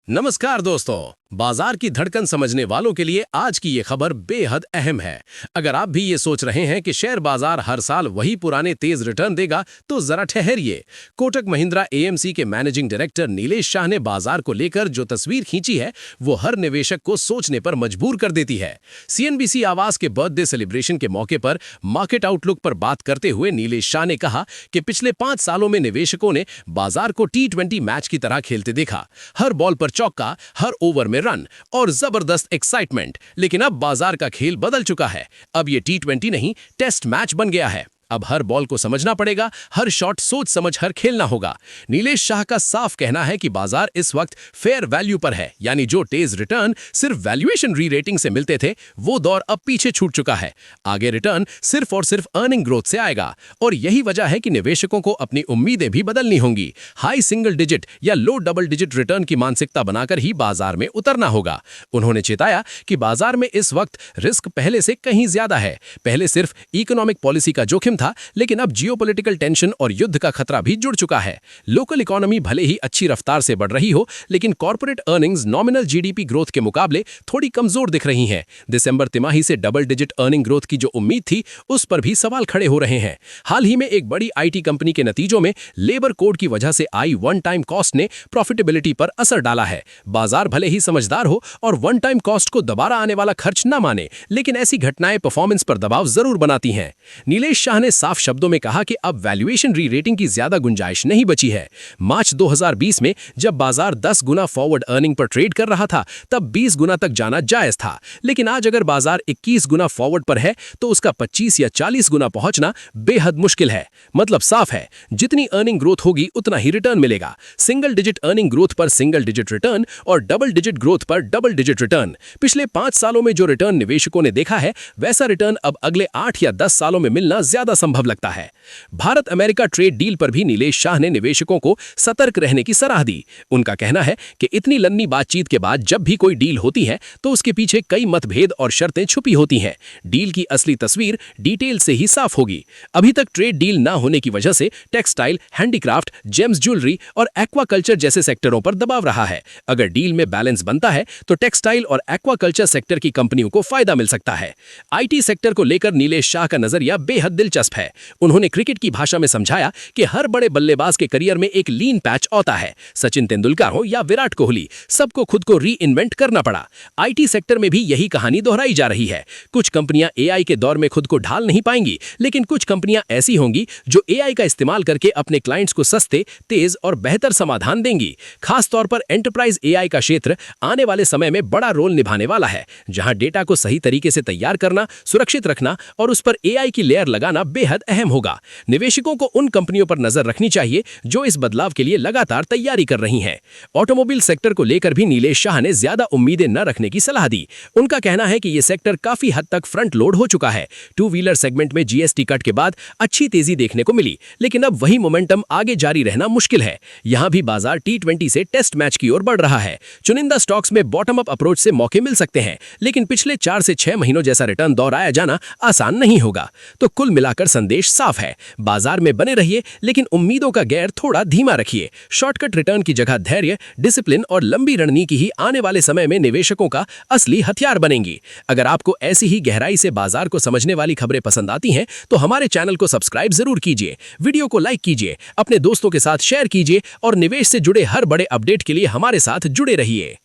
नमस्कार दोस्तों। बाजार की धड़कन समझने वालों के लिए आज की ये खबर बेहद अहम है। अगर आप भी ये सोच रहे हैं कि शेयर बाजार हर साल वही पुराने तेज रिटर्न देगा, तो जरा ठहरिए। कोटक महिंद्रा एएमसी के मैनेजिंग डायरेक्टर नीलेश शाह ने बाजार को लेकर जो तस्वीर खींची है, वो हर निवेशक को सोचने पर मजबूर कर देती है। सीएनबीसी आवास के बर्थडे सेलिब्रेशन के मौके पर मार्केट आउटलुक पर बात करते हुए नीलेश शाह ने कहा कि पिछले 5 सालों में निवेशकों ने बाजार को T20 मैच की तरह खेलते देखा। हर बॉल पर चौका, हर ओवर में रन और जबरदस्त एक्साइटमेंट। लेकिन अब बाजार का खेल बदल चुका है। अब ये T20 नहीं, टेस्ट मैच बन गया है। अब हर बॉल को समझना पड़ेगा, हर शॉट सोच समझ हर खेलना होगा। नीलेश शाह का साफ कहना है कि बाजार इस वक्त फेयर वैल्यू पर है, यानी जो तेज रिटर्न सिर्फ वैल्यूएशन री रेटिंग से मिलते थे, वो दौर अब पीछे छूट चुका है। आगे रिटर्न सिर्फ और सिर्फ अर्निंग ग्रोथ से आएगा और यही वजह है कि निवेशकों को अपनी उम्मीदें भी बदलनी होंगी। हाई सिंगल डिजिट या लो डबल डिजिट रिटर्न की मानसिकता बनाकर ही बाजार में उतरना होगा। उन्होंने चेताया कि बाजार में इस वक्त रिस्क पहले से कहीं ज्यादा है। पहले सिर्फ इकोनॉमिक पॉलिसी का जोखिम था, लेकिन अब जियोपॉलिटिकल टेंशन और युद्ध का खतरा भी जुड़ चुका है। लोकल इकोनॉमी भले ही अच्छी रफ्तार से बढ़ रही हो, लेकिन corporate earnings nominal GDP growth के मुकाबले थोड़ी कमजोर दिख रही हैं। दिसंबर तिमाही से डबल डिजिट अर्निंग ग्रोथ की जो उम्मीद थी, उस पर भी सवाल खड़े हो रहे हैं। हाल ही में एक बड़ी आईटी कंपनी के नतीजों में लेबर कोड की वजह से आई वन टाइम कॉस्ट ने प्रॉफिटेबिलिटी पर असर डाला है। बाजार भले ही समझदार हो और वन टाइम कॉस्ट को दोबारा आने वाला खर्च न माने, लेकिन ऐसी घटनाएं परफॉर्मेंस पर दबाव जरूर बनाती हैं। नीलेश शाह ने साफ शब्दों में कहा कि अब वैल्यूएशन री रेटिंग की ज्यादा गुंजाइश नहीं बची है। मार्च 2020 में जब बाजार 10 गुना फॉरवर्ड अर्निंग पर ट्रेड कर रहा था, तब 20 गुना तक जाना जायज था। लेकिन आज अगर बाजार 21 गुना फॉरवर्ड पर है, तो उसका 25 या 40 गुना पहुंचना बेहद मुश्किल है। मतलब साफ है, जितनी अर्निंग ग्रोथ होगी उतना ही रिटर्न मिलेगा। सिंगल डिजिट अर्निंग ग्रोथ पर सिंगल डिजिट रिटर्न और डबल डिजिट ग्रोथ पर डबल डिजिट रिटर्न। पिछले 5 सालों में जो रिटर्न निवेशकों ने देखा है, वैसा रिटर्न अब अगले 8 या 10 सालों में मिलना ज्यादा संभव लगता है। भारत अमेरिका ट्रेड डील पर भी नीलेश शाह ने निवेशकों को सतर्क रहने की सलाह दी। उनका कहना है कि इतनी लंबी बातचीत के बाद जब भी कोई डील होती है, तो उसके पीछे कई मतभेद और शर्तें छुपी होती हैं। डील की असली तस्वीर डिटेल से ही साफ होगी। अभी तक ट्रेड डील ना होने की वजह से टेक्सटाइल, हैंडीक्राफ्ट, जेम्स ज्वेलरी और एक्वाकल्चर जैसे सेक्टरों पर दबाव रहा है। अगर डील में बैलेंस बनता है, तो टेक्सटाइल और एक्वाकल्चर सेक्टर की कंपनियों को फायदा मिल सकता है। आईटी सेक्टर को लेकर नीलेश शाह का नजरिया बेहद दिलचस्प है। उन्होंने क्रिकेट की भाषा में समझाया कि हर बड़े बल्लेबाज के करियर में एक लीन पैच होता है। सचिन तेंदुलकर हो या विराट कोहली, सबको खुद को री इन्वेंट करना पड़ा। आईटी सेक्टर में भी यही कहानी दोहराई जा रही है। कुछ कंपनियां एआई के दौर में खुद को ढाल नहीं पाएंगी, लेकिन कुछ कंपनियां ऐसी होंगी जो एआई का इस्तेमाल करके अपने क्लाइंट्स को सस्ते, तेज और बेहतर समाधान देंगी। खास तौर पर एंटरप्राइज एआई का क्षेत्र आने वाले समय में बड़ा रोल निभाने वाला है, जहां डेटा को सही तरीके से तैयार करना, सुरक्षित रखना और उस पर एआई की लेयर लगाना बेहद अहम होगा। निवेशकों को उन कंपनियों पर नजर रखनी चाहिए जो इस बदलाव के लिए लगातार तैयारी कर रही हैं। ऑटोमोबाइल सेक्टर को लेकर भी नीलेश शाह ने ज्यादा उम्मीदें न रखने की सलाह दी। उनका कहना है कि यह सेक्टर काफी हद तक फ्रंट लोड हो चुका है। टू व्हीलर सेगमेंट में जीएसटी कट के बाद अच्छी तेजी देखने को मिली, लेकिन अब वही मोमेंटम आगे जारी रहना मुश्किल है। यहां भी बाजार T20 से टेस्ट मैच की ओर बढ़ रहा है। चुनिंदा स्टॉक्स में बॉटम अप अप्रोच से मौके मिल सकते हैं, लेकिन पिछले 4 से 6 महीनों जैसा रिटर्न दोहराया जाना आसान नहीं होगा। तो कुल मिलाकर संदेश साफ है, बाजार में बने रहिए, लेकिन उम्मीदों का गैर थोड़ा धीमा रखिए। शॉर्टकट रिटर्न की जगह धैर्य, डिसिप्लिन और लंबी रणनीति ही आने वाले समय में निवेशकों का असली हथियार बनेंगी। अगर आपको ऐसी ही गहराई से बाजार को समझने वाली खबरें पसंद आती हैं, तो हमारे चैनल को सब्सक्राइब जरूर कीजिए, वीडियो को लाइक कीजिए, अपने दोस्तों के साथ शेयर कीजिए और निवेश से जुड़े हर बड़े अपडेट के लिए हमारे साथ जुड़े रहिए।